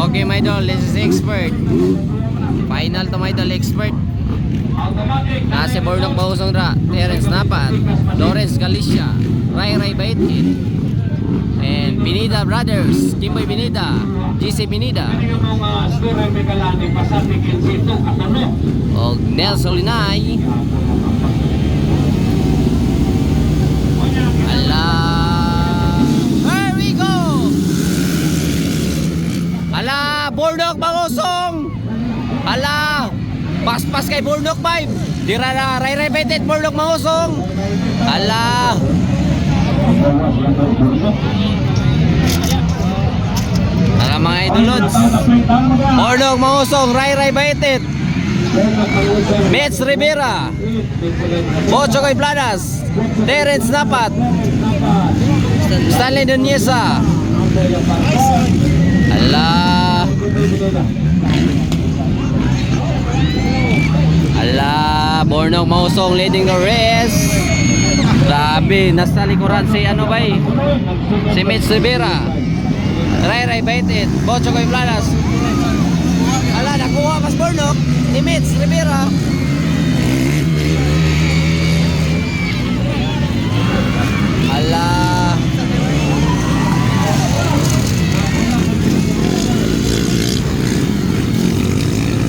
Okay, my idol, this is expert. Final to, my idol, expert. Nasi Bornok Bahusong Ra, Terence Napat, Lawrence Galicia, Ray Ray Baitit, and Pinida Brothers, Kimboy Pinida, GC Pinida, og Nelson Linay. Ala, here we go. Ala, Bornok Bahusong. Ala, paspas kay Bornok 5. Dira na Ray Ray Baitit, Bornok Mahusong. Ala. Ala mga idolods. Bornok Mahusong, Ray Ray Baitit, Mets Rivera, Bochokoy Planas, Terence Napat, Stanley Duniesa. Ala. Ala, Bornok Mahusong leading the race. Grabe, nasa likuran si ano ba eh? Si Mitch Rivera, Ray Ray Baitit, Bochokoy Planas. Ala, nakuha mas Bornok ni Mitch Rivera. Ala.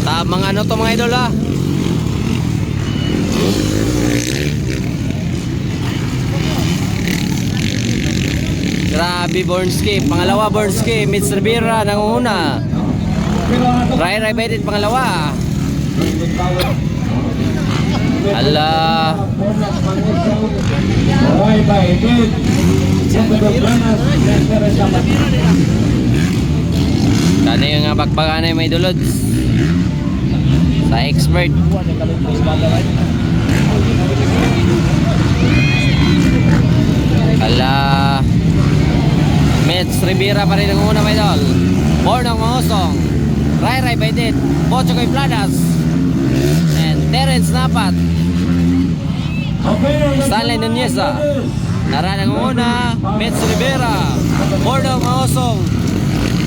Tamang ano to mga idol ha. Grabe, Bornski. Pangalawa, Bornski. Mitch Rivera nangunguna. Ray Ray Baitit pangalawa. Ala. Kano yung bagbaganay may dulod sa expert. Ala. Mitch Rivera pa rin ang una may idol. Bornok Mahusong, Ray Ray Baitit, Bochokoy Planas, and Terence Napat, Stanley Nuneza. Naranang una, Mitch Rivera, Bornok Mahusong,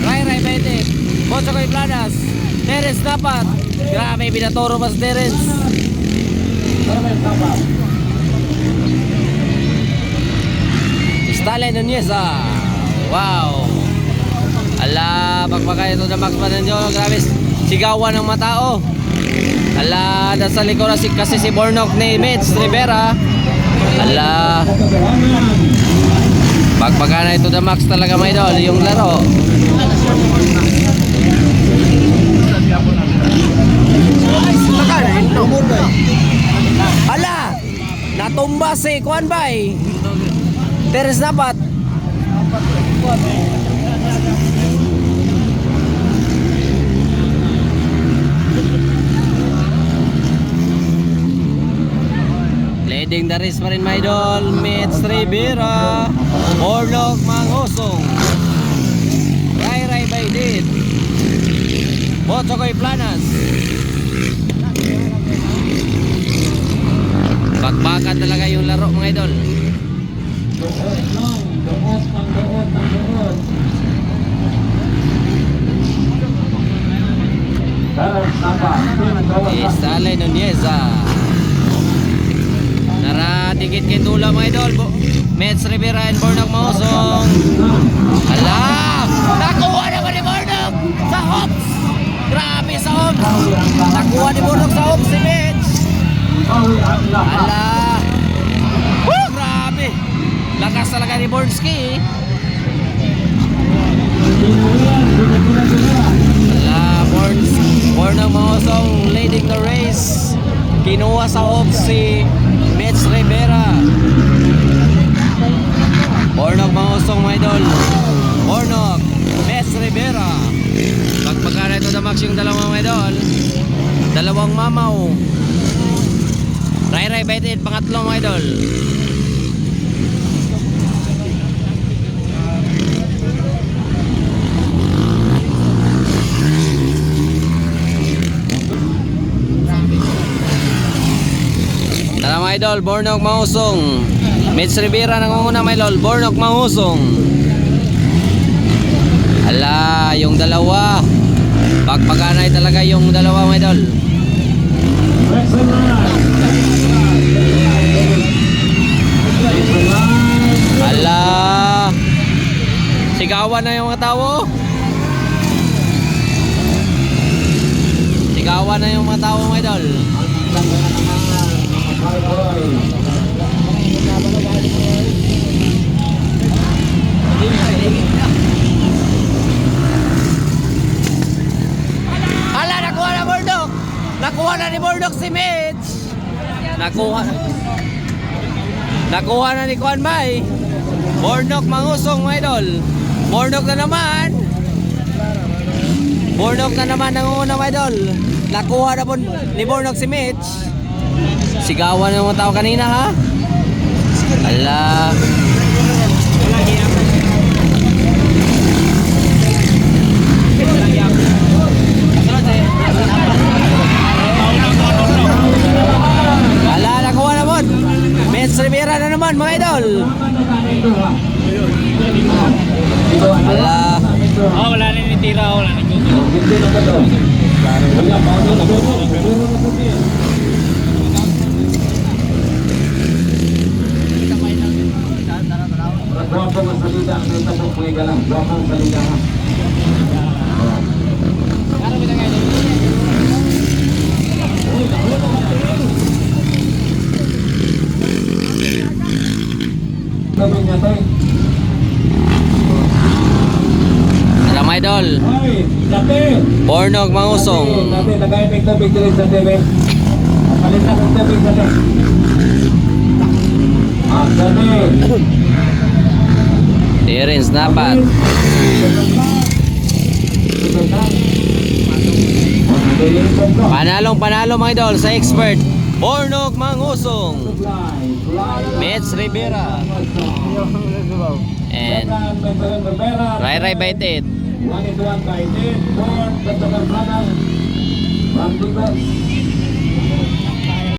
Ray Ray Baitit, Bochokoy Planas, Terence Napat. Grabe, pinaturo pa si Terence. Stanley Nuneza. Wow. Ala, pagpakain ito na Max Pananjo. Grabe, sigawan ng matao. Ala, nasa likuran kasi si Bornok ni Mitch Rivera. Ala, pagpakain ito na Max talaga mga idol yung laro. Ala, natumba si Kuan Bay, Terence Napat. Leading the race pa rin my idol, Mitch Rivera, Bornok Mahusong, Ray Ray Baitit, Bochokoy Planas. Bakbakan talaga yung laro mga idol. Stanley Nuneza. Naradikit kay tula mga idol. Mitch Rivera and Bornok Mahusong. Ala, nakuha naman ni Bornok sa hops. Grabe sa hops. Nakuha ni Bornok sa hops si Mitch. Ala. Woo, grabe. Lakas talaga ni Bornski. Ala, Bornok Mahusong leading the race. Kinuha sa hops si Mitch Rivera. Bornok Mahusong mga idol. Bornok, Mitch Rivera. Pagpagkara ito na Max yung dalawang mga idol. Dalawang mamaw. Ray Ray Baitit pangatlong mga idol. Tara mga idol, Bornok Mahusong, Mitch Rivera nangunguna mga idol, Bornok Mahusong. Ala, yung dalawa. Pagpaganay talaga yung dalawa mga idol. Ala, sigawan na yung mga tao. Sigawan na yung mga tao mga idol. Hala, nakuha na Mordok. Nakuha na ni Mordok si Mitch. Nakuha na ni Kuan Bay. Mordok mangusong mga idol. Mordok na naman. Mordok na naman nangunguna mga idol. Nakuha na po ni Mordok si Mitch. Sigawan ng mga tao kanina ha. Ala. Ala, nakuha na po. Mitch Rivera na naman mga idol. Ala. Oh, wala na nitira, wala na gusto. Guwapo ang salita ang nita po mga galang. Guwapo ang salita ha. Sabi niya tayo. Tara mga idol. Ay, dati. Bornog mangusong. Dati, nagayang may tubig dito sa TV. Palit na ng tubig dati. Ah, dati. Terence dapat. Panalo mga idol sa expert. Bornog mangusong. Mitch Rivera. And Rai Baited. One is one by 10, 4, Dr. Franang, Francisco,